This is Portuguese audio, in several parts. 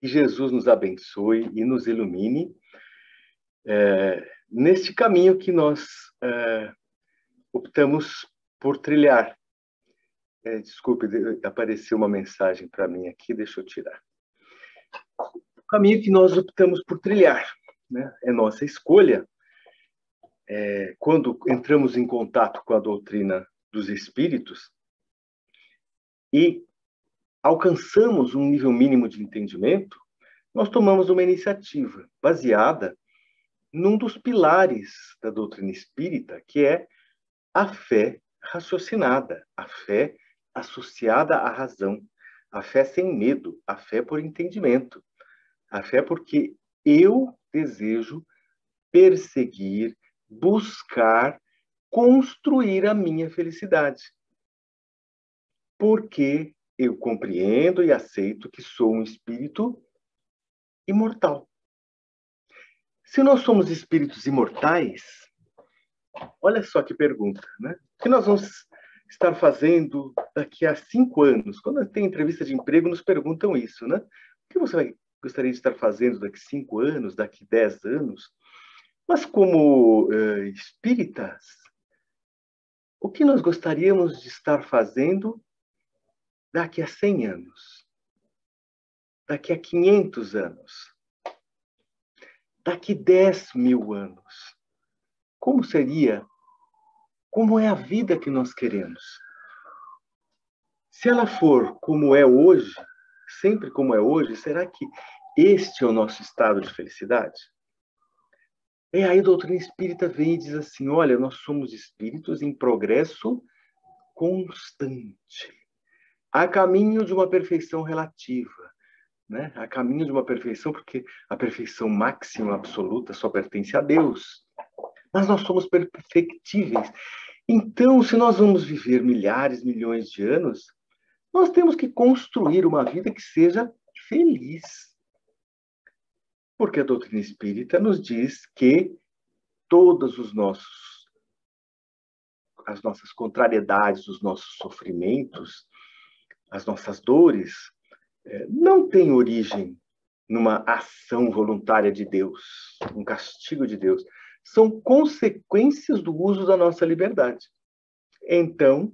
Que Jesus nos abençoe e nos ilumine neste caminho que nós optamos por trilhar. Desculpe, apareceu uma mensagem para mim aqui, deixa eu tirar. O caminho que nós optamos por trilhar, né? É nossa escolha. Quando entramos em contato com a doutrina dos espíritos e alcançamos um nível mínimo de entendimento, nós tomamos uma iniciativa baseada num dos pilares da doutrina espírita, que é a fé raciocinada, a fé associada à razão, a fé sem medo, a fé por entendimento, a fé porque eu desejo perseguir, buscar, construir a minha felicidade. Porque eu compreendo e aceito que sou um espírito imortal. Se nós somos espíritos imortais, olha só que pergunta, né? O que nós vamos estar fazendo daqui a 5 anos? Quando tem entrevista de emprego, nos perguntam isso, né? O que você gostaria de estar fazendo daqui a 5 anos, daqui a 10 anos? Mas como espíritas, o que nós gostaríamos de estar fazendo daqui a 100 anos? Daqui a 500 anos? Daqui 10.000 anos? Como seria? Como é a vida que nós queremos? Se ela for como é hoje, sempre como é hoje, será que este é o nosso estado de felicidade? E aí a doutrina espírita vem e diz assim, olha, nós somos espíritos em progresso constante, a caminho de uma perfeição relativa, né? A caminho de uma perfeição, porque a perfeição máxima, absoluta, só pertence a Deus. Mas nós somos perfectíveis. Então, se nós vamos viver milhares, milhões de anos, nós temos que construir uma vida que seja feliz. Porque a doutrina espírita nos diz que todos as nossas contrariedades, os nossos sofrimentos, as nossas dores, não têm origem numa ação voluntária de Deus, um castigo de Deus. São consequências do uso da nossa liberdade. Então,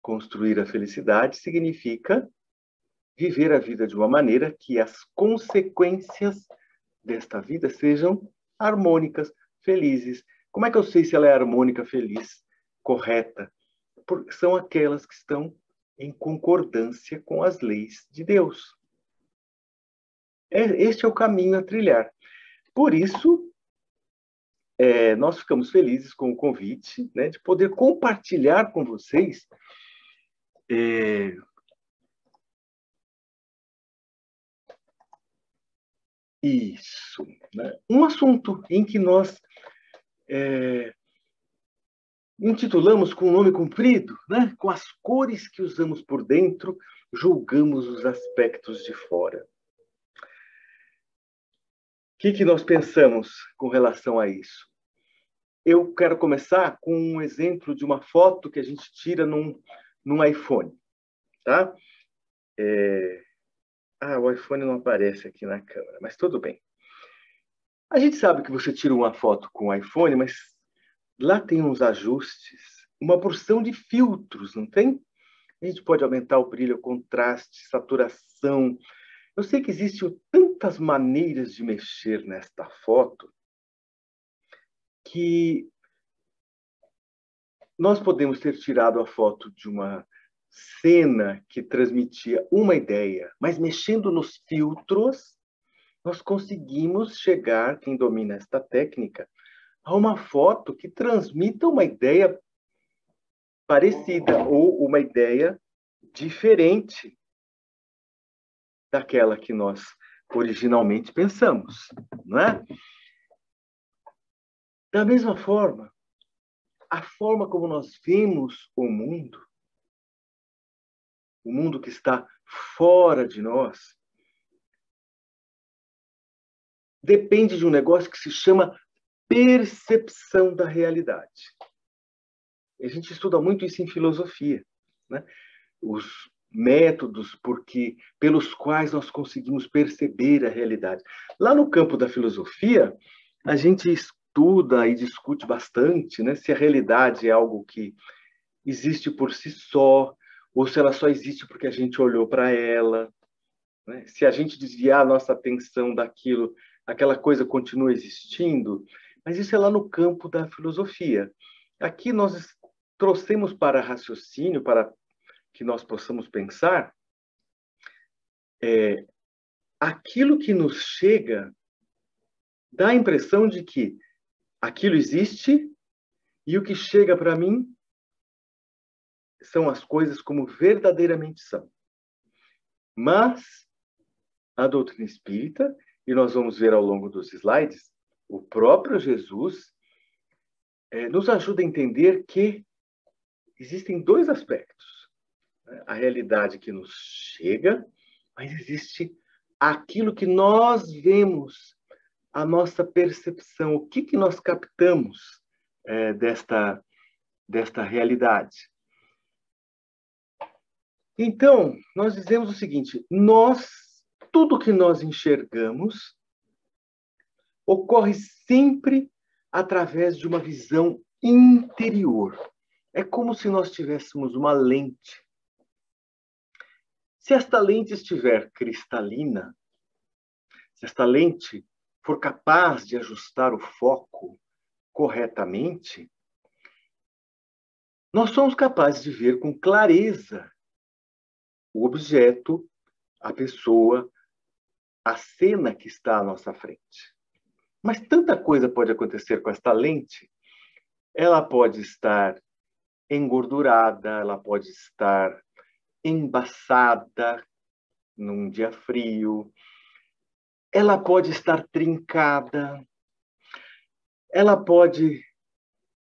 construir a felicidade significa viver a vida de uma maneira que as consequências desta vida sejam harmônicas, felizes. Como é que eu sei se ela é harmônica, feliz, correta? Porque são aquelas que estão em concordância com as leis de Deus. Este é o caminho a trilhar. Por isso, nós ficamos felizes com o convite, né, de poder compartilhar com vocês isso, né? Um assunto em que nós intitulamos com um nome comprido, né? Com as cores que usamos por dentro, julgamos os aspectos de fora. O que nós pensamos com relação a isso? Eu quero começar com um exemplo de uma foto que a gente tira num iPhone, tá? O iPhone não aparece aqui na câmera, mas tudo bem. A gente sabe que você tira uma foto com o iPhone, mas lá tem uns ajustes, uma porção de filtros, não tem? A gente pode aumentar o brilho, o contraste, saturação. Eu sei que existem tantas maneiras de mexer nesta foto que nós podemos ter tirado a foto de uma cena que transmitia uma ideia, mas mexendo nos filtros, nós conseguimos chegar, quem domina esta técnica, a uma foto que transmita uma ideia parecida ou uma ideia diferente daquela que nós originalmente pensamos, não é? Da mesma forma, a forma como nós vemos o mundo que está fora de nós, depende de um negócio que se chama percepção da realidade. A gente estuda muito isso em filosofia, né? Os métodos pelos quais nós conseguimos perceber a realidade. Lá no campo da filosofia, a gente estuda e discute bastante, né, se a realidade é algo que existe por si só, ou se ela só existe porque a gente olhou para ela, né? Se a gente desviar a nossa atenção daquilo, aquela coisa continua existindo, mas isso é lá no campo da filosofia. Aqui nós trouxemos para raciocínio, para que nós possamos pensar, aquilo que nos chega dá a impressão de que aquilo existe e o que chega para mim são as coisas como verdadeiramente são. Mas a doutrina espírita, e nós vamos ver ao longo dos slides, o próprio Jesus nos ajuda a entender que existem dois aspectos. A realidade que nos chega, mas existe aquilo que nós vemos, a nossa percepção, o que nós captamos desta realidade. Então, nós dizemos o seguinte, tudo que nós enxergamos ocorre sempre através de uma visão interior. É como se nós tivéssemos uma lente. Se esta lente estiver cristalina, se esta lente for capaz de ajustar o foco corretamente, nós somos capazes de ver com clareza o objeto, a pessoa, a cena que está à nossa frente. Mas tanta coisa pode acontecer com esta lente. Ela pode estar engordurada, ela pode estar embaçada num dia frio, ela pode estar trincada, ela pode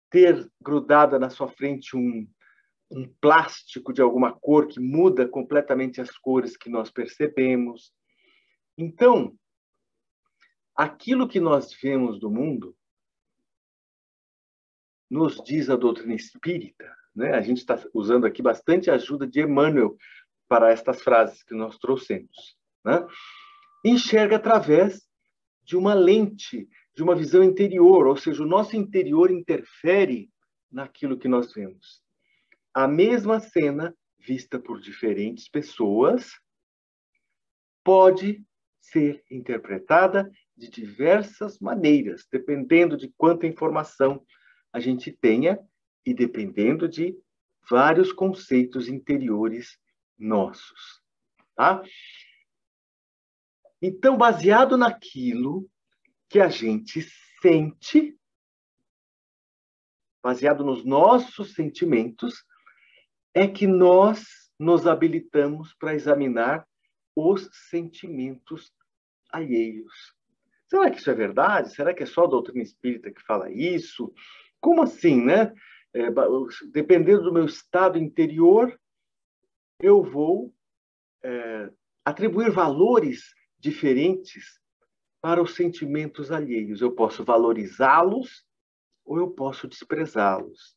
ter grudada na sua frente um plástico de alguma cor que muda completamente as cores que nós percebemos. Então, aquilo que nós vemos do mundo nos diz a doutrina espírita, né? A gente está usando aqui bastante a ajuda de Emmanuel para estas frases que nós trouxemos, né? Enxerga através de uma lente, de uma visão interior, ou seja, o nosso interior interfere naquilo que nós vemos. A mesma cena, vista por diferentes pessoas, pode ser interpretada de diversas maneiras, dependendo de quanta informação a gente tenha e dependendo de vários conceitos interiores nossos, tá? Então, baseado naquilo que a gente sente, baseado nos nossos sentimentos, é que nós nos habilitamos para examinar os sentimentos alheios. Será que isso é verdade? Será que é só a doutrina espírita que fala isso? Como assim, né? Dependendo do meu estado interior, eu vou atribuir valores diferentes para os sentimentos alheios. Eu posso valorizá-los ou eu posso desprezá-los.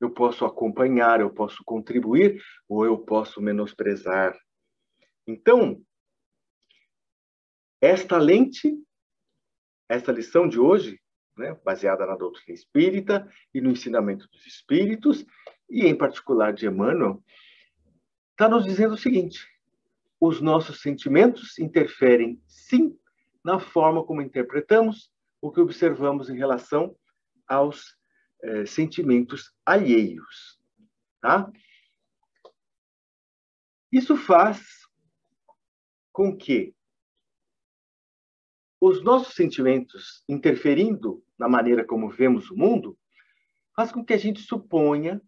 Eu posso acompanhar, eu posso contribuir ou eu posso menosprezar. Então, esta lente, esta lição de hoje, né, baseada na doutrina espírita e no ensinamento dos espíritos, e em particular de Emmanuel, está nos dizendo o seguinte: os nossos sentimentos interferem, sim, na forma como interpretamos o que observamos em relação aos sentimentos alheios. Tá? Isso faz com que os nossos sentimentos, interferindo na maneira como vemos o mundo, faz com que a gente suponha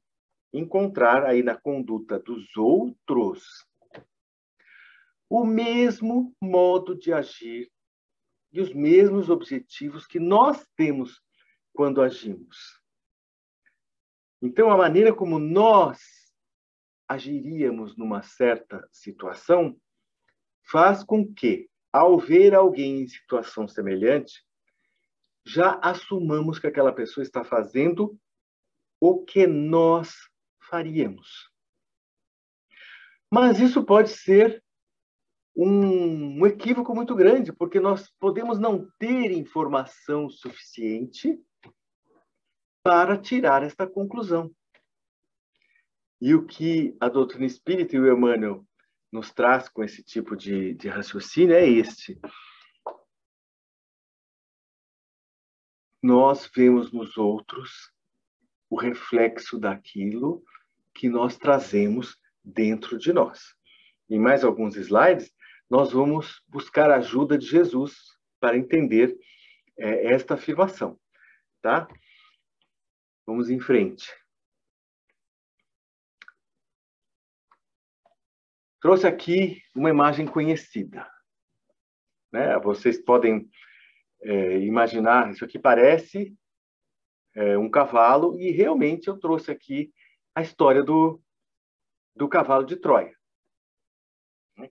encontrar aí na conduta dos outros o mesmo modo de agir e os mesmos objetivos que nós temos quando agimos. Então, a maneira como nós agiríamos numa certa situação faz com que, ao ver alguém em situação semelhante, já assumamos que aquela pessoa está fazendo o que nós faríamos. Mas isso pode ser um equívoco muito grande, porque nós podemos não ter informação suficiente para tirar esta conclusão. E o que a doutrina espírita e o Emmanuel nos traz com esse tipo de raciocínio é este. Nós vemos nos outros o reflexo daquilo que nós trazemos dentro de nós. Em mais alguns slides, nós vamos buscar a ajuda de Jesus para entender esta afirmação, tá? Vamos em frente. Trouxe aqui uma imagem conhecida, né? Vocês podem imaginar, isso aqui parece um cavalo, e realmente eu trouxe aqui a história do cavalo de Troia.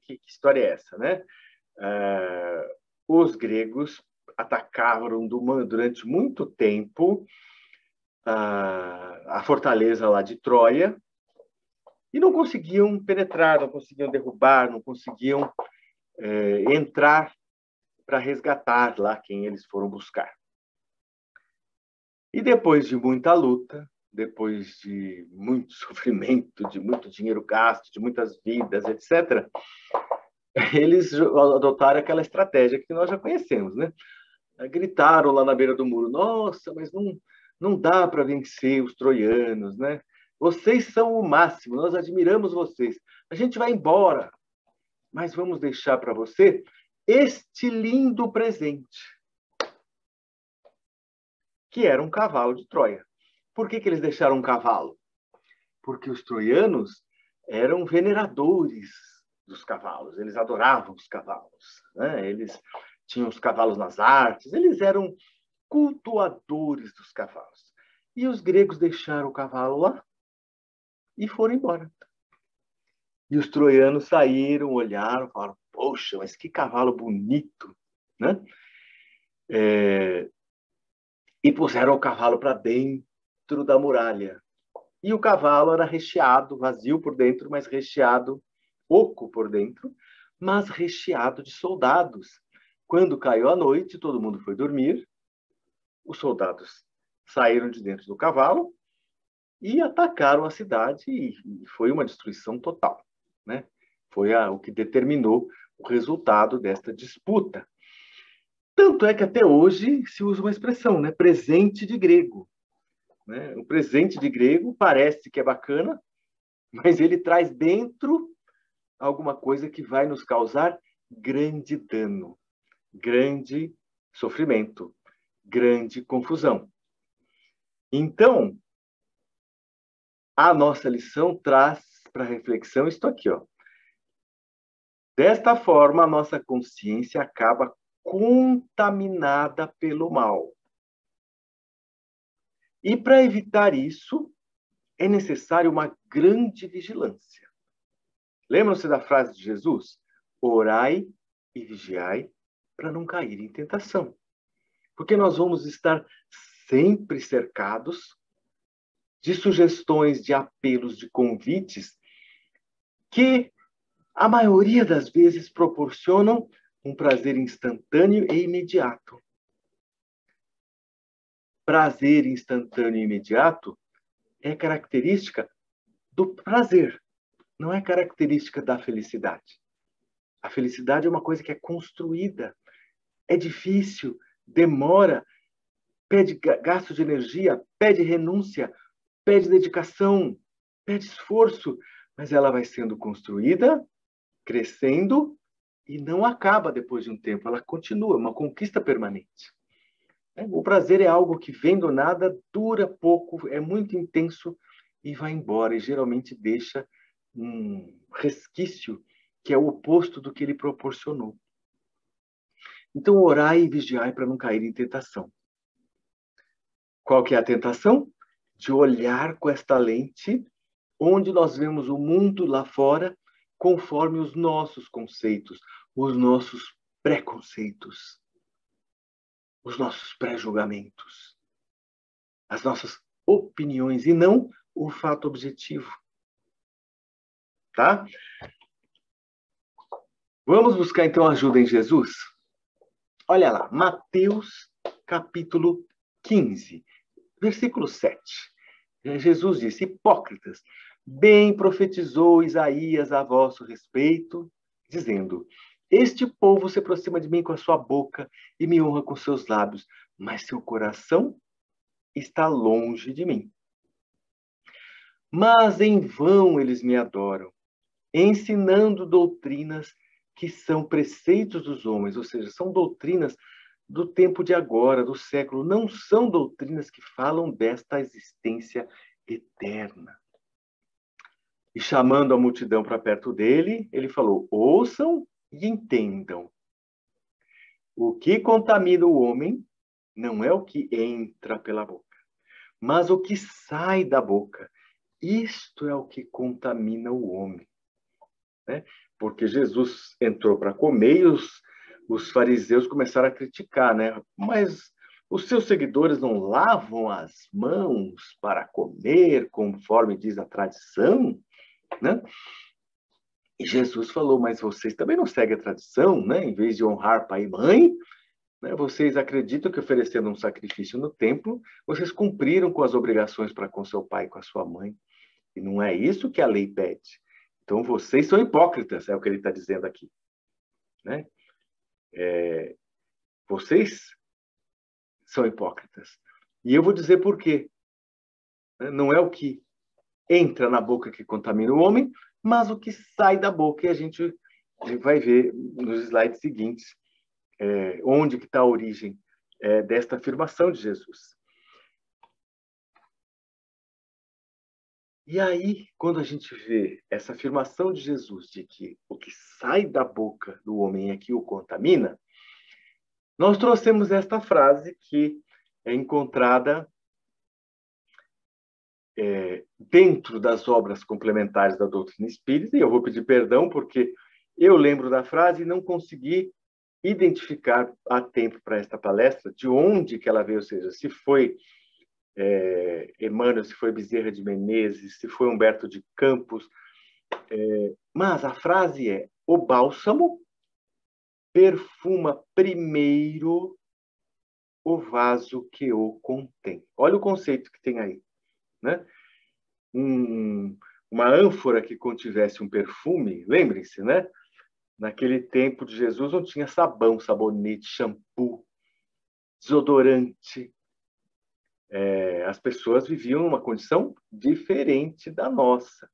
Que história é essa, né? Os gregos atacaram durante muito tempo a fortaleza lá de Troia e não conseguiam penetrar, não conseguiam derrubar, não conseguiam entrar para resgatar lá quem eles foram buscar. E depois de muita luta, depois de muito sofrimento, de muito dinheiro gasto, de muitas vidas, etc., eles adotaram aquela estratégia que nós já conhecemos, né? Gritaram lá na beira do muro: nossa, mas não dá para vencer os troianos, né? Vocês são o máximo, nós admiramos vocês. A gente vai embora, mas vamos deixar para você este lindo presente, que era um cavalo de Troia. Por que eles deixaram um cavalo? Porque os troianos eram veneradores dos cavalos, eles adoravam os cavalos, né? Eles tinham os cavalos nas artes, eles eram cultuadores dos cavalos. E os gregos deixaram o cavalo lá e foram embora. E os troianos saíram, olharam, falaram: poxa, mas que cavalo bonito, né? E puseram o cavalo para dentro da muralha. E o cavalo era recheado, vazio por dentro, mas recheado, oco por dentro, mas recheado de soldados. Quando caiu a noite, todo mundo foi dormir, os soldados saíram de dentro do cavalo e atacaram a cidade, e foi uma destruição total, né? Foi o que determinou o resultado desta disputa. Tanto é que até hoje se usa uma expressão, né? Presente de grego. Né? O presente de grego parece que é bacana, mas ele traz dentro alguma coisa que vai nos causar grande dano, grande sofrimento, grande confusão. Então, a nossa lição traz para reflexão isto aqui, ó. Desta forma, a nossa consciência acaba contaminada pelo mal. E para evitar isso, é necessário uma grande vigilância. Lembram-se da frase de Jesus? Orai e vigiai para não cair em tentação. Porque nós vamos estar sempre cercados de sugestões, de apelos, de convites que a maioria das vezes proporcionam um prazer instantâneo e imediato. Prazer instantâneo e imediato é característica do prazer, não é característica da felicidade. A felicidade é uma coisa que é construída, é difícil, demora, pede gasto de energia, pede renúncia, pede dedicação, pede esforço, mas ela vai sendo construída, crescendo e não acaba depois de um tempo, ela continua, uma conquista permanente. O prazer é algo que vem do nada, dura pouco, é muito intenso e vai embora, e geralmente deixa um resquício que é o oposto do que ele proporcionou. Então, orai e vigiai para não cair em tentação. Qual que é a tentação? De olhar com esta lente, onde nós vemos o mundo lá fora, conforme os nossos conceitos, os nossos preconceitos, os nossos pré-julgamentos, as nossas opiniões, e não o fato objetivo. tá? Vamos buscar, então, ajuda em Jesus? Olha lá, Mateus, capítulo 15, versículo 7. Jesus disse: hipócritas, bem profetizou Isaías a vosso respeito, dizendo: este povo se aproxima de mim com a sua boca e me honra com seus lábios, mas seu coração está longe de mim. Mas em vão eles me adoram, ensinando doutrinas que são preceitos dos homens, ou seja, são doutrinas do tempo de agora, do século, não são doutrinas que falam desta existência eterna. E chamando a multidão para perto dele, ele falou: ouçam e entendam. O que contamina o homem não é o que entra pela boca, mas o que sai da boca. Isto é o que contamina o homem. Né? Porque Jesus entrou para comer e os fariseus começaram a criticar, né? Mas os seus seguidores não lavam as mãos para comer, conforme diz a tradição, né? E Jesus falou: mas vocês também não seguem a tradição, né? Em vez de honrar pai e mãe, né? Vocês acreditam que oferecendo um sacrifício no templo, vocês cumpriram com as obrigações para com seu pai e com a sua mãe. E não é isso que a lei pede. Então, vocês são hipócritas, é o que ele está dizendo aqui. Né? Vocês são hipócritas. E eu vou dizer por quê. Não é o que entra na boca que contamina o homem, mas o que sai da boca. E a gente vai ver nos slides seguintes onde que está a origem desta afirmação de Jesus. E aí, quando a gente vê essa afirmação de Jesus de que o que sai da boca do homem é que o contamina, nós trouxemos esta frase que é encontrada dentro das obras complementares da doutrina espírita, e eu vou pedir perdão porque eu lembro da frase e não consegui identificar a tempo para esta palestra de onde que ela veio, ou seja, se foi Emmanuel, se foi Bezerra de Menezes, se foi Humberto de Campos, mas a frase é: o bálsamo perfuma primeiro o vaso que o contém. Olha o conceito que tem aí, né? Uma ânfora que contivesse um perfume, lembrem-se, né? Naquele tempo de Jesus não tinha sabão, sabonete, shampoo, desodorante. As pessoas viviam numa condição diferente da nossa,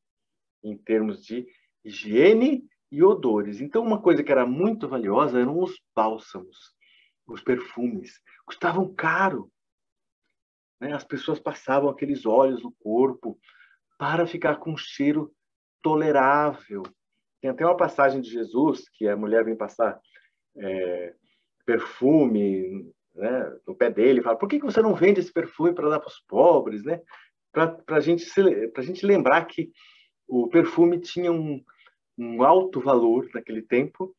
em termos de higiene e odores. Então, uma coisa que era muito valiosa eram os bálsamos, os perfumes. Custavam caro. Né? As pessoas passavam aqueles óleos no corpo para ficar com um cheiro tolerável. Tem até uma passagem de Jesus que a mulher vem passar perfume, né, no pé dele, fala: por que você não vende esse perfume para dar para os pobres? Né? Para a gente lembrar que o perfume tinha um alto valor naquele tempo,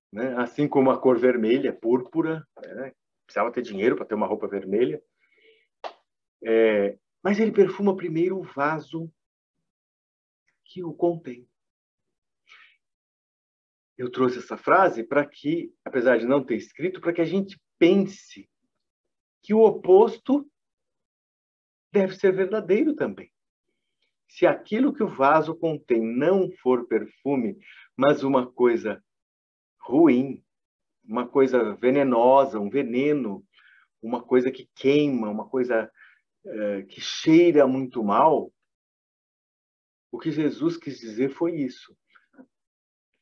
né? Assim como a cor vermelha, púrpura, né? Precisava ter dinheiro para ter uma roupa vermelha. Mas ele perfuma primeiro o vaso que o contém. Eu trouxe essa frase para que, apesar de não ter escrito, para que a gente pense que o oposto deve ser verdadeiro também. Se aquilo que o vaso contém não for perfume, mas uma coisa ruim, uma coisa venenosa, um veneno, uma coisa que queima, uma coisa que cheira muito mal, o que Jesus quis dizer foi isso.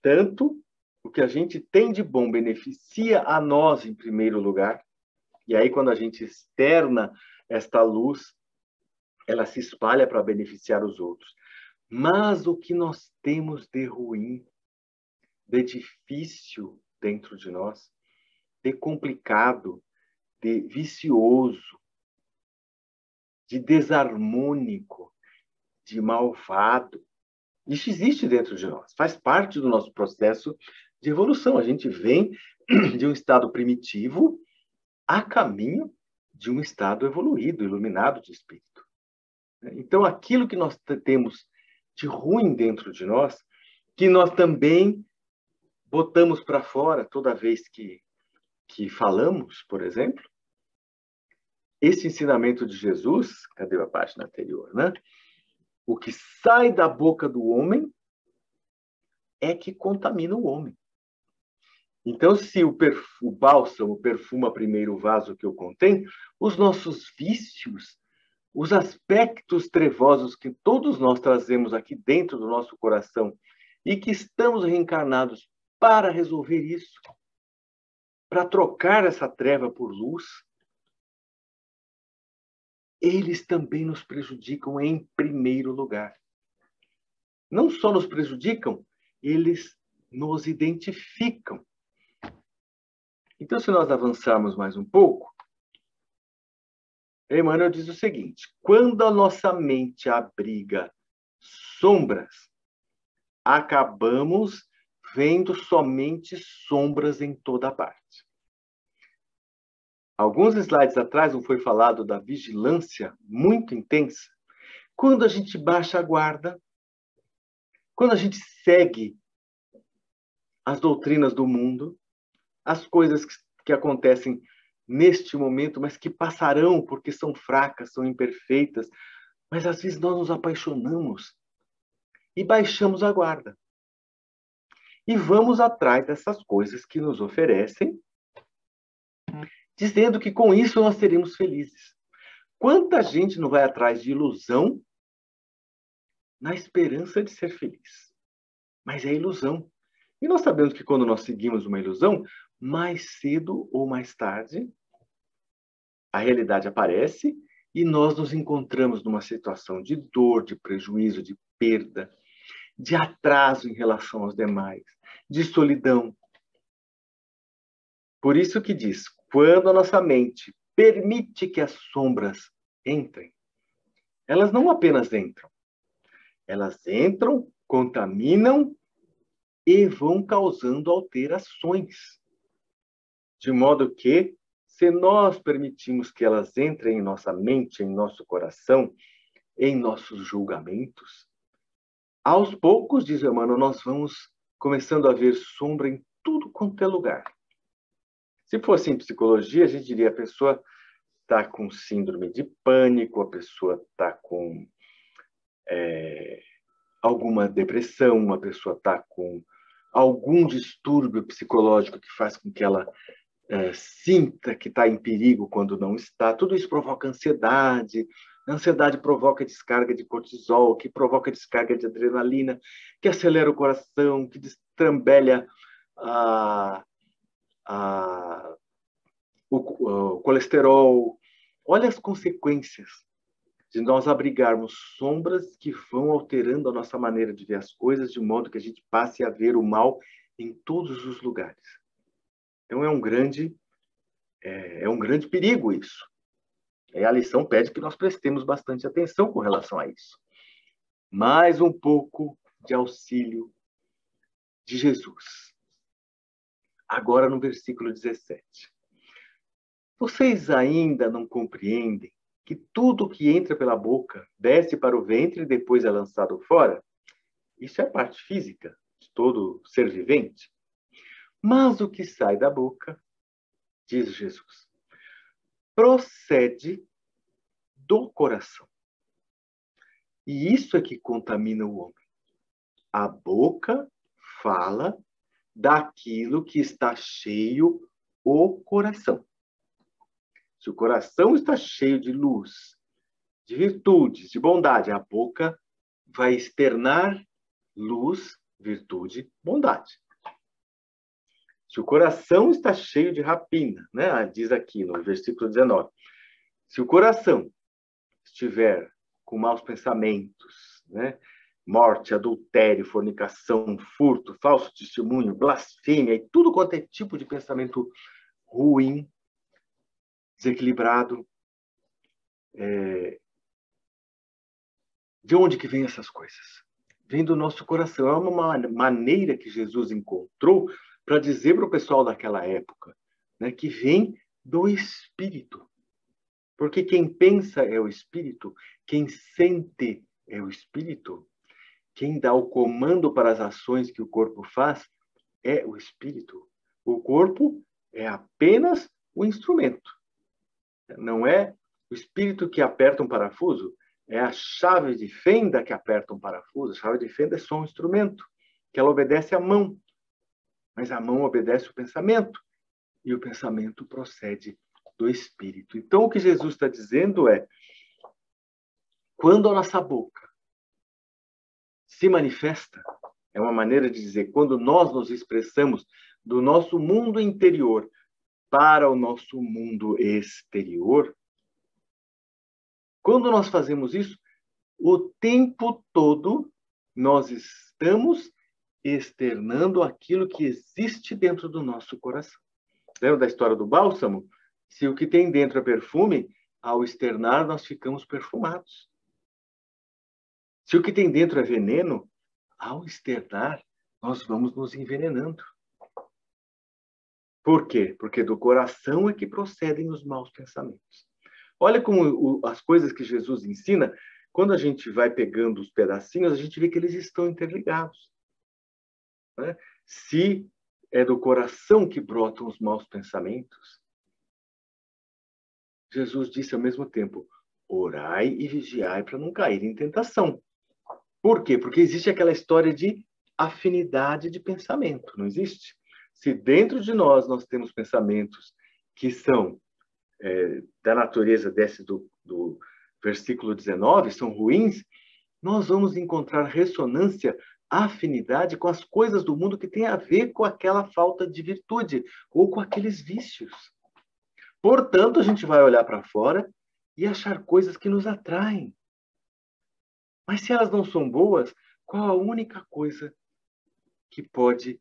Tanto o que a gente tem de bom beneficia a nós em primeiro lugar, e aí quando a gente externa esta luz, ela se espalha para beneficiar os outros. Mas o que nós temos de ruim, de difícil dentro de nós, de complicado, de vicioso, de desarmônico, de malvado, isso existe dentro de nós, faz parte do nosso processo de evolução. A gente vem de um estado primitivo a caminho de um estado evoluído, iluminado de espírito. Então, aquilo que nós temos de ruim dentro de nós que nós também botamos para fora toda vez que falamos, por exemplo. Esse ensinamento de Jesus, cadê a página anterior, né? O que sai da boca do homem é que contamina o homem. Então, se o bálsamo perfuma primeiro o vaso que o contém, os nossos vícios, os aspectos trevosos que todos nós trazemos aqui dentro do nosso coração e que estamos reencarnados para resolver isso, para trocar essa treva por luz, eles também nos prejudicam em primeiro lugar. Não só nos prejudicam, eles nos identificam. Então, se nós avançarmos mais um pouco, Emmanuel diz o seguinte: quando a nossa mente abriga sombras, acabamos vendo somente sombras em toda parte. Alguns slides atrás não foi falado da vigilância muito intensa. Quando a gente baixa a guarda, quando a gente segue as doutrinas do mundo, as coisas que acontecem neste momento, mas que passarão porque são fracas, são imperfeitas, mas às vezes nós nos apaixonamos e baixamos a guarda. E vamos atrás dessas coisas que nos oferecem, dizendo que com isso nós seremos felizes. Quanta gente não vai atrás de ilusão na esperança de ser feliz? Mas é ilusão. E nós sabemos que quando nós seguimos uma ilusão, mais cedo ou mais tarde, a realidade aparece e nós nos encontramos numa situação de dor, de prejuízo, de perda, de atraso em relação aos demais, de solidão. Por isso que diz, quando a nossa mente permite que as sombras entrem, elas não apenas entram, elas entram, contaminam e vão causando alterações. De modo que, se nós permitimos que elas entrem em nossa mente, em nosso coração, em nossos julgamentos, aos poucos, diz Emmanuel, nós vamos começando a ver sombra em tudo quanto é lugar. Se fosse em psicologia, a gente diria a pessoa está com síndrome de pânico, a pessoa está com alguma depressão, a pessoa está com algum distúrbio psicológico que faz com que ela sinta que está em perigo quando não está. Tudo isso provoca ansiedade. A ansiedade provoca descarga de cortisol, que provoca descarga de adrenalina, que acelera o coração, que destrambelha o colesterol. Olha as consequências de nós abrigarmos sombras que vão alterando a nossa maneira de ver as coisas, de modo que a gente passe a ver o mal em todos os lugares. Então é um grande perigo isso. E a lição pede que nós prestemos bastante atenção com relação a isso. Mais um pouco de auxílio de Jesus. Agora no versículo 17. Vocês ainda não compreendem que tudo que entra pela boca desce para o ventre e depois é lançado fora? Isso é parte física de todo ser vivente. Mas o que sai da boca, diz Jesus, procede do coração. E isso é que contamina o homem. A boca fala daquilo que está cheio o coração. Se o coração está cheio de luz, de virtudes, de bondade, a boca vai externar luz, virtude, bondade. Se o coração está cheio de rapina, né? Diz aqui no versículo 19, se o coração estiver com maus pensamentos, né? Morte, adultério, fornicação, furto, falso testemunho, blasfêmia e tudo quanto é tipo de pensamento ruim, desequilibrado, de onde que vem essas coisas? Vem do nosso coração. É uma maneira que Jesus encontrou para dizer para o pessoal daquela época, né, que vem do Espírito. Porque quem pensa é o Espírito, quem sente é o Espírito, quem dá o comando para as ações que o corpo faz é o espírito. O corpo é apenas o instrumento. Não é o espírito que aperta um parafuso, é a chave de fenda que aperta um parafuso. A chave de fenda é só um instrumento, que ela obedece à mão. Mas a mão obedece o pensamento, e o pensamento procede do espírito. Então, o que Jesus está dizendo é, quando a nossa boca se manifesta, é uma maneira de dizer, quando nós nos expressamos do nosso mundo interior para o nosso mundo exterior, quando nós fazemos isso, o tempo todo nós estamos externando aquilo que existe dentro do nosso coração. Lembra da história do bálsamo? Se o que tem dentro é perfume, ao externar nós ficamos perfumados. Se o que tem dentro é veneno, ao externar nós vamos nos envenenando. Por quê? Porque do coração é que procedem os maus pensamentos. Olha como as coisas que Jesus ensina, quando a gente vai pegando os pedacinhos, a gente vê que eles estão interligados. Né? Se é do coração que brotam os maus pensamentos, Jesus disse ao mesmo tempo, orai e vigiai para não cair em tentação. Por quê? Porque existe aquela história de afinidade de pensamento, não existe? Se dentro de nós temos pensamentos que são da natureza desse do versículo 19, são ruins, nós vamos encontrar ressonância, afinidade com as coisas do mundo que tem a ver com aquela falta de virtude ou com aqueles vícios. Portanto, a gente vai olhar para fora e achar coisas que nos atraem. Mas se elas não são boas, qual a única coisa que pode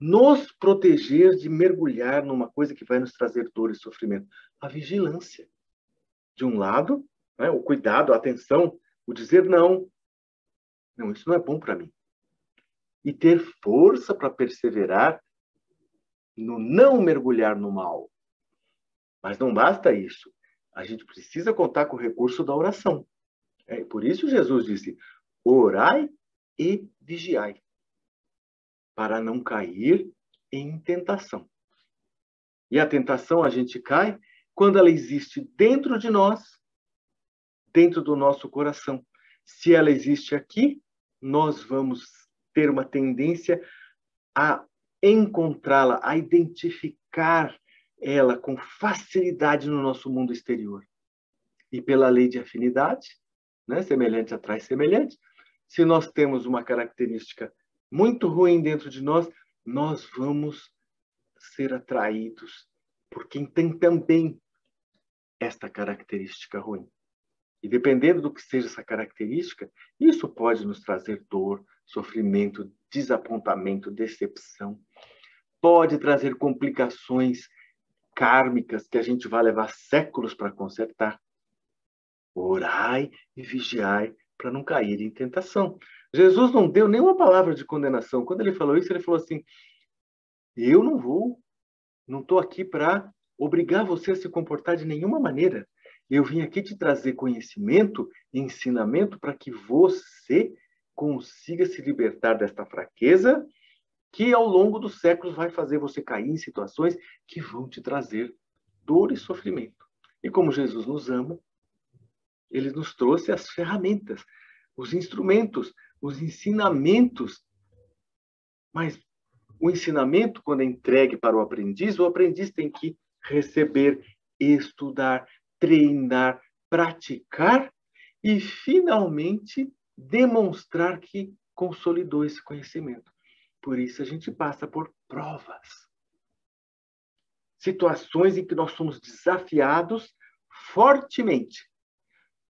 nos proteger de mergulhar numa coisa que vai nos trazer dor e sofrimento? A vigilância. De um lado, né, o cuidado, a atenção, o dizer não. Não, isso não é bom para mim. E ter força para perseverar no não mergulhar no mal. Mas não basta isso. A gente precisa contar com o recurso da oração. Por isso Jesus disse, orai e vigiai, para não cair em tentação. E a tentação a gente cai quando ela existe dentro de nós, dentro do nosso coração. Se ela existe aqui, nós vamos ter uma tendência a encontrá-la, a identificar ela com facilidade no nosso mundo exterior. E pela lei de afinidade, né, semelhante atrai semelhante, se nós temos uma característica muito ruim dentro de nós, nós vamos ser atraídos por quem tem também esta característica ruim. E dependendo do que seja essa característica, isso pode nos trazer dor, sofrimento, desapontamento, decepção. Pode trazer complicações kármicas que a gente vai levar séculos para consertar. Orai e vigiai para não cair em tentação. Jesus não deu nenhuma palavra de condenação. Quando ele falou isso, ele falou assim, eu não estou aqui para obrigar você a se comportar de nenhuma maneira. Eu vim aqui te trazer conhecimento e ensinamento para que você consiga se libertar desta fraqueza que ao longo dos séculos vai fazer você cair em situações que vão te trazer dor e sofrimento. E como Jesus nos ama, ele nos trouxe as ferramentas, os instrumentos, os ensinamentos. Mas o ensinamento, quando é entregue para o aprendiz tem que receber, estudar, treinar, praticar e, finalmente, demonstrar que consolidou esse conhecimento. Por isso, a gente passa por provas. Situações em que nós somos desafiados fortemente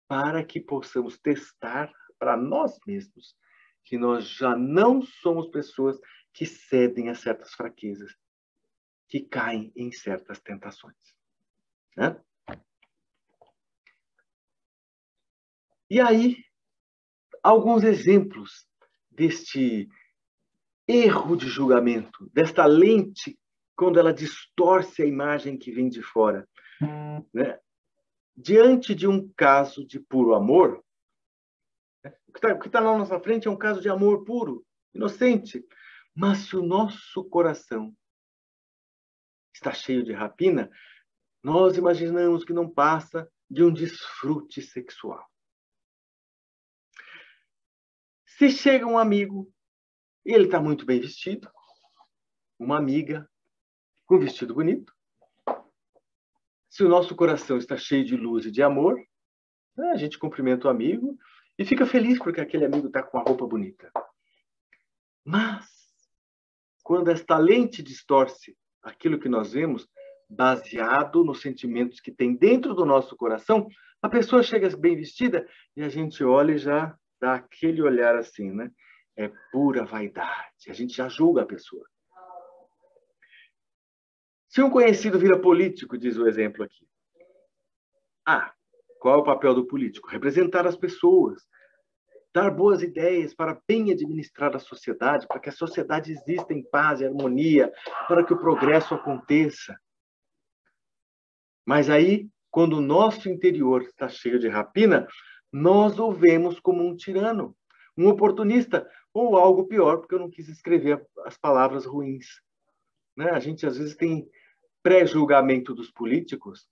para que possamos testar para nós mesmos que nós já não somos pessoas que cedem a certas fraquezas, que caem em certas tentações. Né? E aí, alguns exemplos deste erro de julgamento, desta lente, quando ela distorce a imagem que vem de fora. Né? Diante de um caso de puro amor, O que tá na nossa frente é um caso de amor puro, inocente. Mas se o nosso coração está cheio de rapina, nós imaginamos que não passa de um desfrute sexual. Se chega um amigo e ele está muito bem vestido, uma amiga com vestido bonito, se o nosso coração está cheio de luz e de amor, a gente cumprimenta o amigo e fica feliz porque aquele amigo está com uma roupa bonita. Mas, quando esta lente distorce aquilo que nós vemos, baseado nos sentimentos que tem dentro do nosso coração, a pessoa chega bem vestida e a gente olha e já dá aquele olhar assim, né? É pura vaidade. A gente já julga a pessoa. Se um conhecido vira político, diz o exemplo aqui. Qual é o papel do político? Representar as pessoas, dar boas ideias para bem administrar a sociedade, para que a sociedade exista em paz e harmonia, para que o progresso aconteça. Mas aí, quando o nosso interior está cheio de rapina, nós o vemos como um tirano, um oportunista, ou algo pior, porque eu não quis escrever as palavras ruins. Né? A gente, às vezes, tem pré-julgamento dos políticos,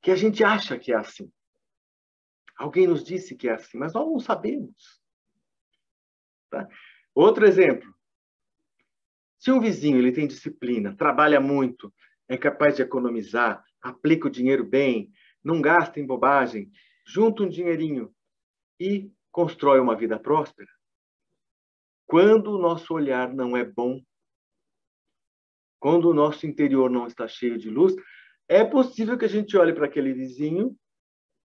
que a gente acha que é assim. Alguém nos disse que é assim, mas nós não sabemos. Tá? Outro exemplo. Se um vizinho ele tem disciplina, trabalha muito, é capaz de economizar, aplica o dinheiro bem, não gasta em bobagem, junta um dinheirinho e constrói uma vida próspera, quando o nosso olhar não é bom, quando o nosso interior não está cheio de luz, é possível que a gente olhe para aquele vizinho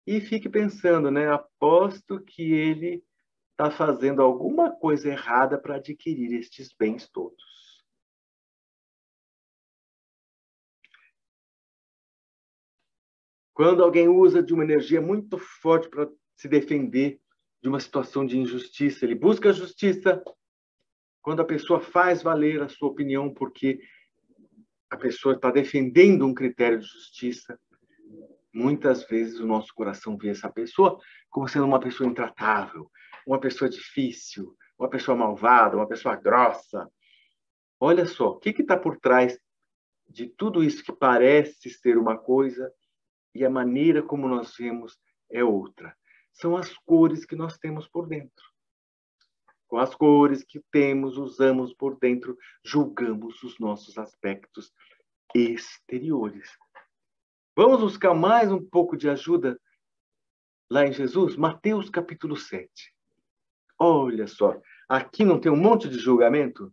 e fique pensando, né? Aposto que ele está fazendo alguma coisa errada para adquirir estes bens todos. Quando alguém usa de uma energia muito forte para se defender de uma situação de injustiça, ele busca a justiça. Quando a pessoa faz valer a sua opinião porque a pessoa está defendendo um critério de justiça, muitas vezes o nosso coração vê essa pessoa como sendo uma pessoa intratável, uma pessoa difícil, uma pessoa malvada, uma pessoa grossa. Olha só, o que está por trás de tudo isso que parece ser uma coisa e a maneira como nós vemos é outra. São as cores que nós temos por dentro. Com as cores que temos, usamos por dentro, julgamos os nossos aspectos exteriores. Vamos buscar mais um pouco de ajuda lá em Jesus? Mateus capítulo 7. Olha só, aqui não tem um monte de julgamento?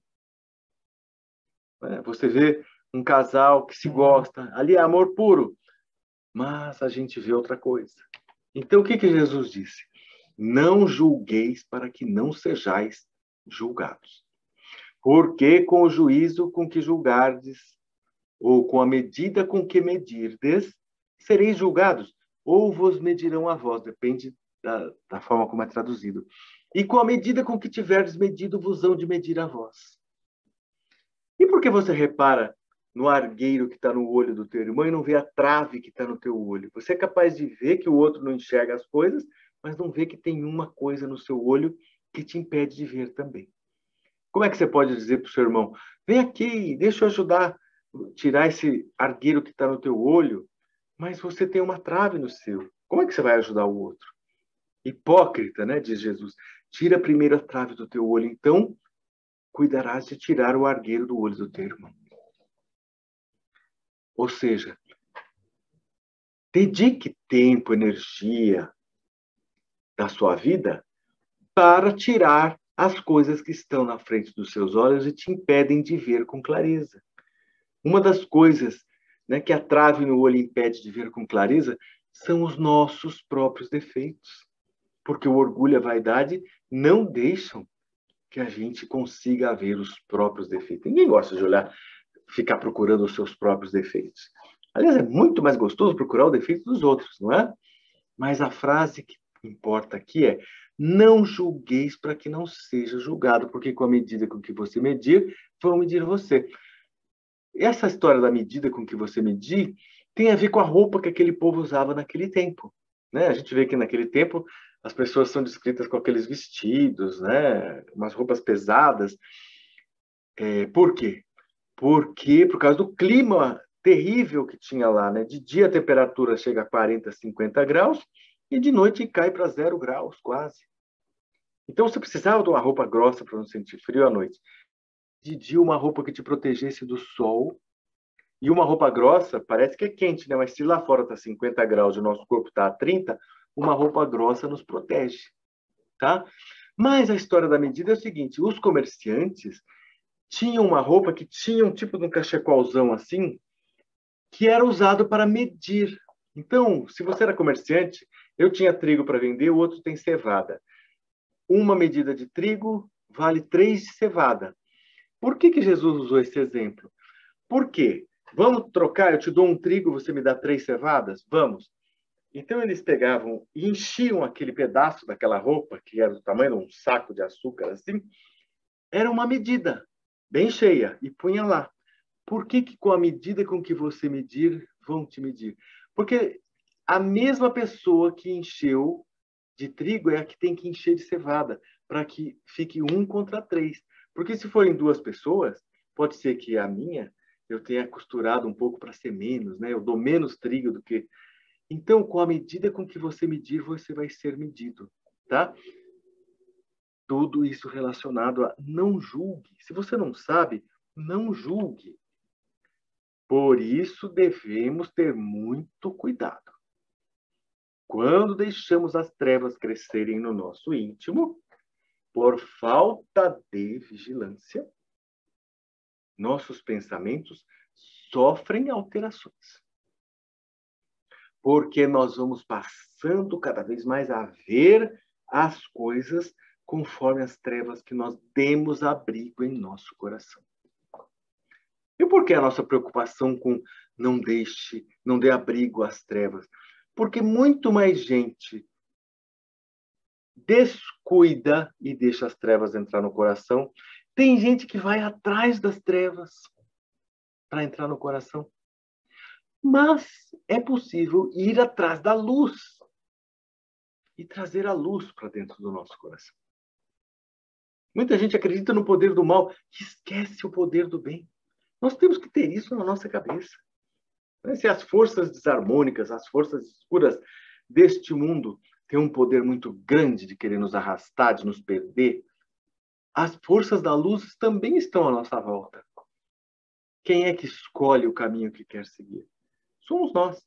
Você vê um casal que se gosta, ali é amor puro, mas a gente vê outra coisa. Então, o que Jesus disse? Não julgueis para que não sejais julgados. Porque com o juízo com que julgardes, ou com a medida com que medirdes, sereis julgados, ou vos medirão a vós, depende da forma como é traduzido. E com a medida com que tiverdes medido, vos hão de medir a vós. E por que você repara no argueiro que está no olho do teu irmão e não vê a trave que está no teu olho? Você é capaz de ver que o outro não enxerga as coisas, mas não vê que tem uma coisa no seu olho que te impede de ver também. Como é que você pode dizer para o seu irmão, vem aqui, deixa eu ajudar a tirar esse argueiro que está no teu olho, mas você tem uma trave no seu. Como é que você vai ajudar o outro? Hipócrita, né, diz Jesus. Tira primeiro a trave do teu olho, então cuidarás de tirar o argueiro do olho do teu irmão. Ou seja, dedique tempo, energia da sua vida para tirar as coisas que estão na frente dos seus olhos e te impedem de ver com clareza. Uma das coisas, né, que a trave no olho impede de ver com clareza são os nossos próprios defeitos. Porque o orgulho e a vaidade não deixam que a gente consiga ver os próprios defeitos. Ninguém gosta de olhar, ficar procurando os seus próprios defeitos. Aliás, é muito mais gostoso procurar o defeito dos outros, não é? Mas a frase que importa aqui é: não julgueis para que não seja julgado, porque com a medida com que você medir, vão medir você. Essa história da medida com que você medir tem a ver com a roupa que aquele povo usava naquele tempo. Né? A gente vê que naquele tempo as pessoas são descritas com aqueles vestidos, né? Umas roupas pesadas. Por quê? Porque por causa do clima terrível que tinha lá, né? De dia a temperatura chega a 40, 50 graus e de noite cai para 0 graus, quase. Então você precisava de uma roupa grossa para não sentir frio à noite. De dia uma roupa que te protegesse do sol. E uma roupa grossa, parece que é quente, né? Mas se lá fora está 50 graus e o nosso corpo está a 30, uma roupa grossa nos protege, tá? Mas a história da medida é o seguinte, os comerciantes tinham uma roupa que tinha um tipo de um cachecolzão assim, que era usado para medir. Então, se você era comerciante, eu tinha trigo para vender, o outro tem cevada. Uma medida de trigo vale 3 de cevada. Por que Jesus usou esse exemplo? Por quê? Vamos trocar, eu te dou um trigo, você me dá 3 cevadas? Vamos. Então eles pegavam e enchiam aquele pedaço daquela roupa, que era do tamanho de um saco de açúcar, assim, era uma medida bem cheia, e punha lá. Por que com a medida com que você medir, vão te medir? Porque a mesma pessoa que encheu de trigo é a que tem que encher de cevada, para que fique 1 contra 3. Porque se forem 2 pessoas, pode ser que a minha eu tenha costurado um pouco para ser menos, né? Eu dou menos trigo do que... Então, com a medida com que você medir, você vai ser medido, tá? Tudo isso relacionado a não julgue. Se você não sabe, não julgue. Por isso, devemos ter muito cuidado. Quando deixamos as trevas crescerem no nosso íntimo, por falta de vigilância, nossos pensamentos sofrem alterações. Porque nós vamos passando cada vez mais a ver as coisas conforme as trevas que nós demos abrigo em nosso coração. E por que a nossa preocupação com não dê abrigo às trevas? Porque muito mais gente descuida e deixa as trevas entrar no coração. Tem gente que vai atrás das trevas para entrar no coração. Mas é possível ir atrás da luz e trazer a luz para dentro do nosso coração. Muita gente acredita no poder do mal e esquece o poder do bem. Nós temos que ter isso na nossa cabeça. Se as forças desarmônicas, as forças escuras deste mundo têm um poder muito grande de querer nos arrastar, de nos perder, as forças da luz também estão à nossa volta. Quem é que escolhe o caminho que quer seguir? Somos nós.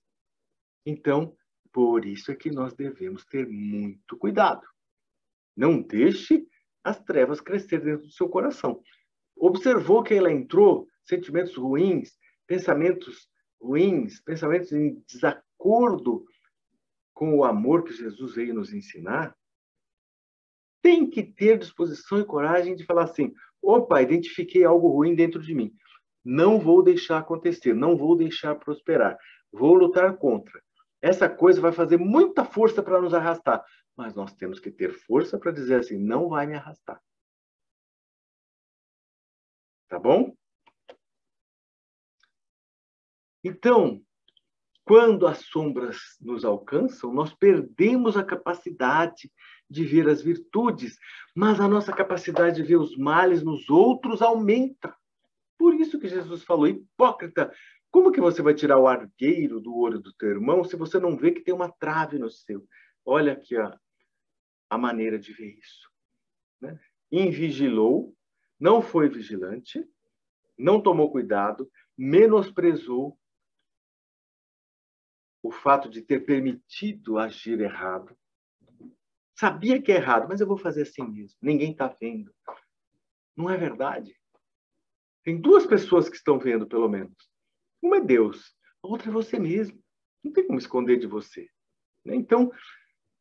Então, por isso é que nós devemos ter muito cuidado. Não deixe as trevas crescer dentro do seu coração. Observou que ela entrou sentimentos ruins, pensamentos em desacordo com o amor que Jesus veio nos ensinar? Tem que ter disposição e coragem de falar assim: opa, identifiquei algo ruim dentro de mim. Não vou deixar acontecer, não vou deixar prosperar. Vou lutar contra. Essa coisa vai fazer muita força para nos arrastar, mas nós temos que ter força para dizer assim: não vai me arrastar. Tá bom? Então, quando as sombras nos alcançam, nós perdemos a capacidade de ver as virtudes, mas a nossa capacidade de ver os males nos outros aumenta. Por isso que Jesus falou: hipócrita, como que você vai tirar o argueiro do olho do teu irmão se você não vê que tem uma trave no seu? Olha aqui a maneira de ver isso. Né? Invigilou, não foi vigilante, não tomou cuidado, menosprezou o fato de ter permitido agir errado. Sabia que é errado, mas eu vou fazer assim mesmo. Ninguém está vendo. Não é verdade? Tem 2 pessoas que estão vendo, pelo menos. Uma é Deus, a outra é você mesmo. Não tem como esconder de você. Então,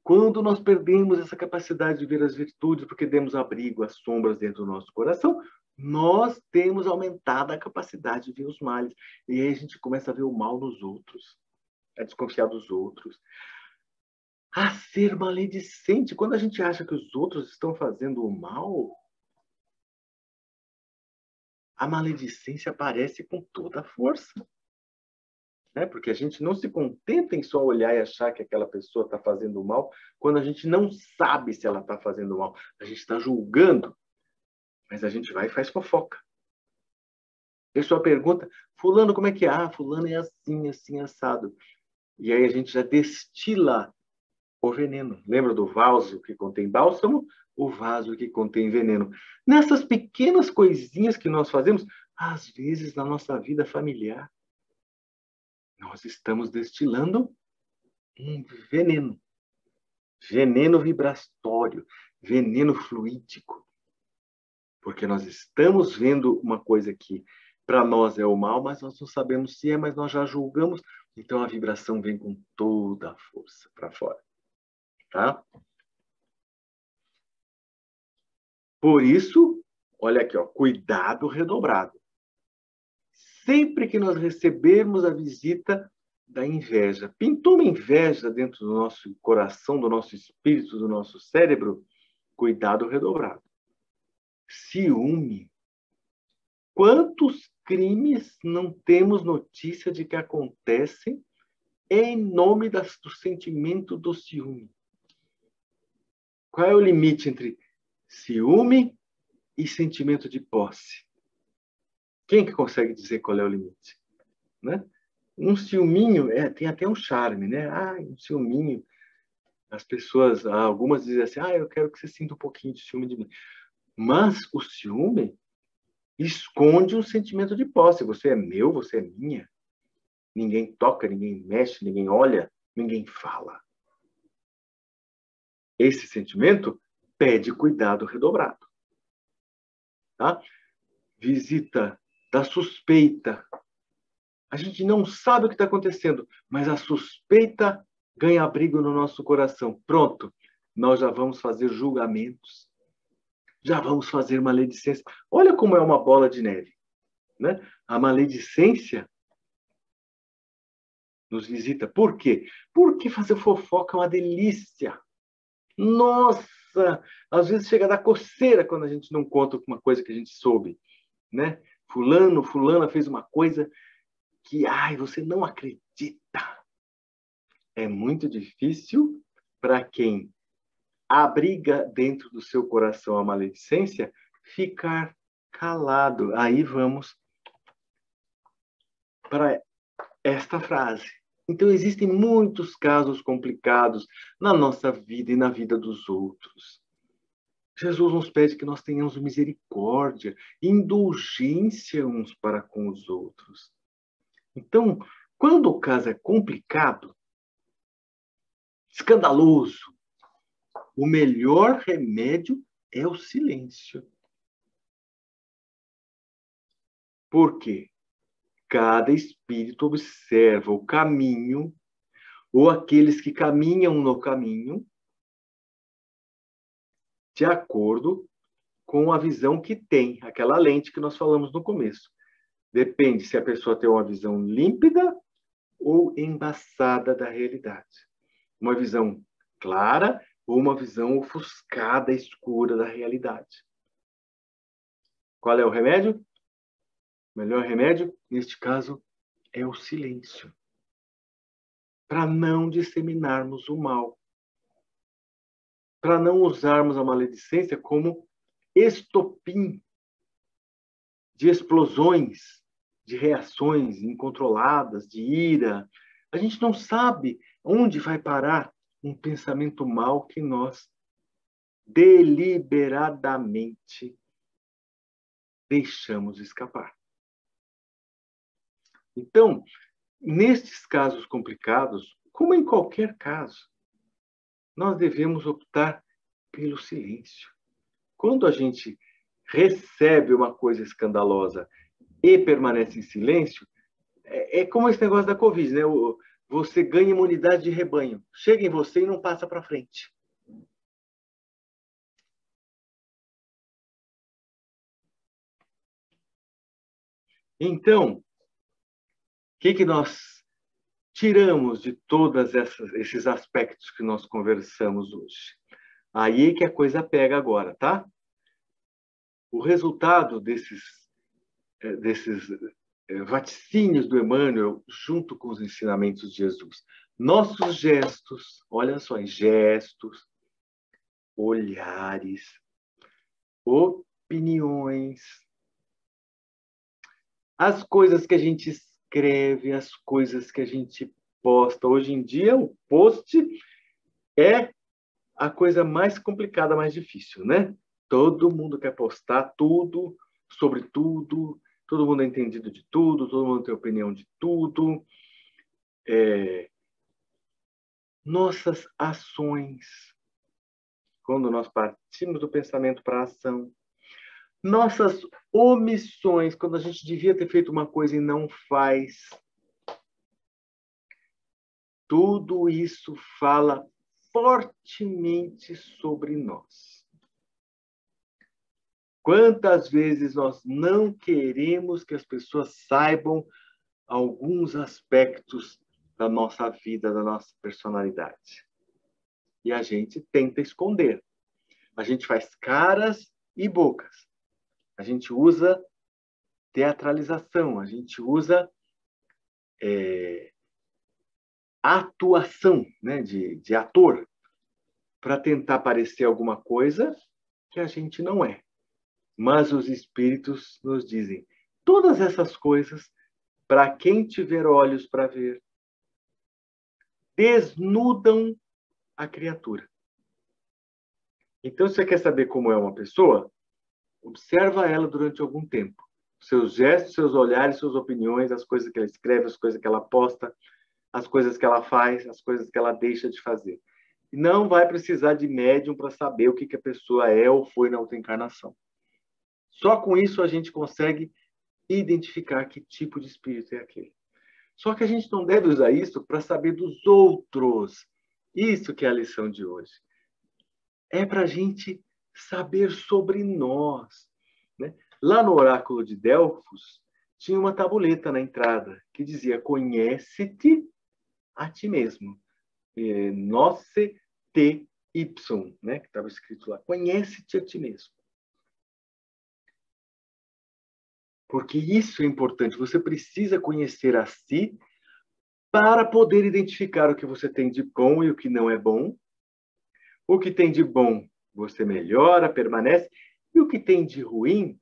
quando nós perdemos essa capacidade de ver as virtudes, porque demos abrigo às sombras dentro do nosso coração, nós temos aumentado a capacidade de ver os males. E aí a gente começa a ver o mal nos outros, a desconfiar dos outros, a ser maledicente. Quando a gente acha que os outros estão fazendo o mal, a maledicência aparece com toda a força. né? Porque a gente não se contenta em só olhar e achar que aquela pessoa está fazendo mal, quando a gente não sabe se ela está fazendo mal. A gente está julgando, mas a gente vai e faz fofoca. A pessoa pergunta, fulano, como é que é? Ah, fulano é assim, assim, assado. E aí a gente já destila o veneno. Lembra do vaso que contém bálsamo? O vaso que contém veneno. Nessas pequenas coisinhas que nós fazemos, às vezes na nossa vida familiar, nós estamos destilando um veneno. Veneno vibratório, veneno fluídico. Porque nós estamos vendo uma coisa que para nós é o mal, mas nós não sabemos se é, mas nós já julgamos. Então a vibração vem com toda a força para fora. Tá? Por isso, olha aqui, ó, cuidado redobrado. Sempre que nós recebermos a visita da inveja, pintou uma inveja dentro do nosso coração, do nosso espírito, do nosso cérebro, cuidado redobrado. Ciúme. Quantos crimes não temos notícia de que acontecem em nome do sentimento do ciúme? Qual é o limite entre ciúme e sentimento de posse? Quem que consegue dizer qual é o limite? Né? Um ciúminho tem até um charme, né? Ah, um ciúminho. As pessoas, algumas dizem assim, eu quero que você sinta um pouquinho de ciúme de mim. Mas o ciúme esconde um sentimento de posse. Você é meu, você é minha. Ninguém toca, ninguém mexe, ninguém olha, ninguém fala. Esse sentimento pede cuidado redobrado. Tá? Visita da suspeita. A gente não sabe o que está acontecendo, mas a suspeita ganha abrigo no nosso coração. Pronto, nós já vamos fazer julgamentos, já vamos fazer maledicência. Olha como é uma bola de neve. Né? A maledicência nos visita. Por quê? Porque fazer fofoca é uma delícia. Nossa! Às vezes chega a dar coceira quando a gente não conta uma coisa que a gente soube. Né? Fulana fez uma coisa que, você não acredita. É muito difícil para quem abriga dentro do seu coração a maledicência ficar calado. Aí vamos para esta frase. Então, existem muitos casos complicados na nossa vida e na vida dos outros. Jesus nos pede que nós tenhamos misericórdia, indulgência uns para com os outros. Então, quando o caso é complicado, escandaloso, o melhor remédio é o silêncio. Por quê? Cada espírito observa o caminho, ou aqueles que caminham no caminho, de acordo com a visão que tem, aquela lente que nós falamos no começo. Depende se a pessoa tem uma visão límpida ou embaçada da realidade. Uma visão clara ou uma visão ofuscada, escura da realidade. Qual é o remédio? O melhor remédio, neste caso, é o silêncio. Para não disseminarmos o mal. Para não usarmos a maledicência como estopim de explosões, de reações incontroladas, de ira. A gente não sabe onde vai parar um pensamento mal que nós deliberadamente deixamos escapar. Então, nestes casos complicados, como em qualquer caso, nós devemos optar pelo silêncio. Quando a gente recebe uma coisa escandalosa e permanece em silêncio, é como esse negócio da Covid, né? Você ganha imunidade de rebanho. Chega em você e não passa para frente. Então, o que nós tiramos de todos esses aspectos que nós conversamos hoje? Aí que a coisa pega agora, tá? O resultado desses vaticínios do Emmanuel junto com os ensinamentos de Jesus. Nossos gestos, olha só, gestos, olhares, opiniões, as coisas que a gente escreve, as coisas que a gente posta. Hoje em dia, o post é a coisa mais complicada, mais difícil, né? Todo mundo quer postar tudo, sobre tudo, todo mundo é entendido de tudo, todo mundo tem opinião de tudo. Nossas ações, quando nós partimos do pensamento para a ação. Nossas omissões, quando a gente devia ter feito uma coisa e não faz. Tudo isso fala fortemente sobre nós. Quantas vezes nós não queremos que as pessoas saibam alguns aspectos da nossa vida, da nossa personalidade? E a gente tenta esconder. A gente faz caras e bocas. A gente usa teatralização, a gente usa atuação, né, de ator, para tentar parecer alguma coisa que a gente não é. Mas os espíritos nos dizem, todas essas coisas, para quem tiver olhos para ver, desnudam a criatura. Então, se você quer saber como é uma pessoa, observa ela durante algum tempo. Seus gestos, seus olhares, suas opiniões, as coisas que ela escreve, as coisas que ela posta, as coisas que ela faz, as coisas que ela deixa de fazer. E não vai precisar de médium para saber o que a pessoa é ou foi na outra encarnação. Só com isso a gente consegue identificar que tipo de espírito é aquele. Só que a gente não deve usar isso para saber dos outros. Isso que é a lição de hoje. É para a gente saber sobre nós, né? Lá no oráculo de Delfos, tinha uma tabuleta na entrada que dizia: conhece-te a ti mesmo. Noce te ipsum, né? Que estava escrito lá. Conhece-te a ti mesmo. Porque isso é importante. Você precisa conhecer a si para poder identificar o que você tem de bom e o que não é bom. O que tem de bom, você melhora, permanece. E o que tem de ruim,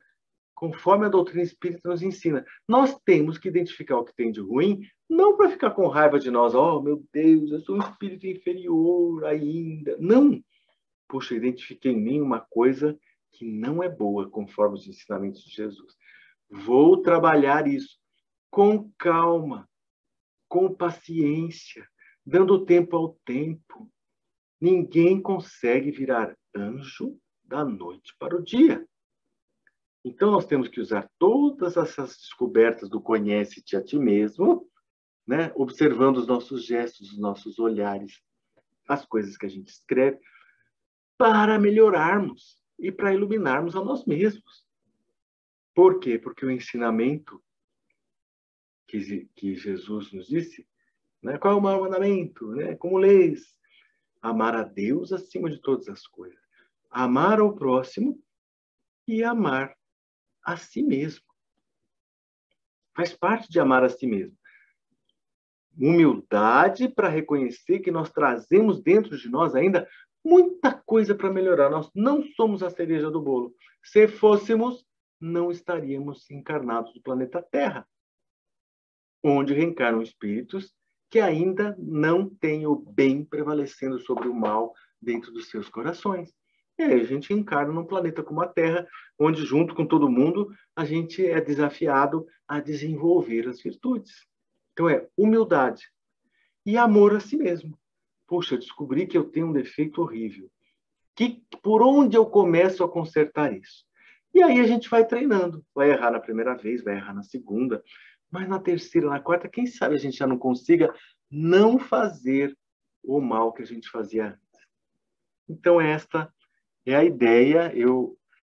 conforme a doutrina espírita nos ensina, nós temos que identificar o que tem de ruim, não para ficar com raiva de nós. Oh, meu Deus, eu sou um espírito inferior ainda. Não. Puxa, identifiquei em mim uma coisa que não é boa, conforme os ensinamentos de Jesus. Vou trabalhar isso com calma, com paciência, dando tempo ao tempo. Ninguém consegue virar anjo da noite para o dia. Então, nós temos que usar todas essas descobertas do conhece-te a ti mesmo, né? Observando os nossos gestos, os nossos olhares, as coisas que a gente escreve, para melhorarmos e para iluminarmos a nós mesmos. Por quê? Porque o ensinamento que Jesus nos disse, né? Qual é o maior mandamento? Né? Como leis? Amar a Deus acima de todas as coisas. Amar ao próximo e amar a si mesmo. Faz parte de amar a si mesmo. Humildade para reconhecer que nós trazemos dentro de nós ainda muita coisa para melhorar. Nós não somos a cereja do bolo. Se fôssemos, não estaríamos encarnados no planeta Terra, onde reencarnam espíritos que ainda não têm o bem prevalecendo sobre o mal dentro dos seus corações. E aí a gente encarna num planeta como a Terra, onde, junto com todo mundo, a gente é desafiado a desenvolver as virtudes. Então, é humildade e amor a si mesmo. Poxa, eu descobri que eu tenho um defeito horrível. Por onde eu começo a consertar isso? E aí a gente vai treinando. Vai errar na primeira vez, vai errar na segunda, mas na terceira, na quarta, quem sabe a gente já não consiga não fazer o mal que a gente fazia antes. Então, esta é a ideia. Eu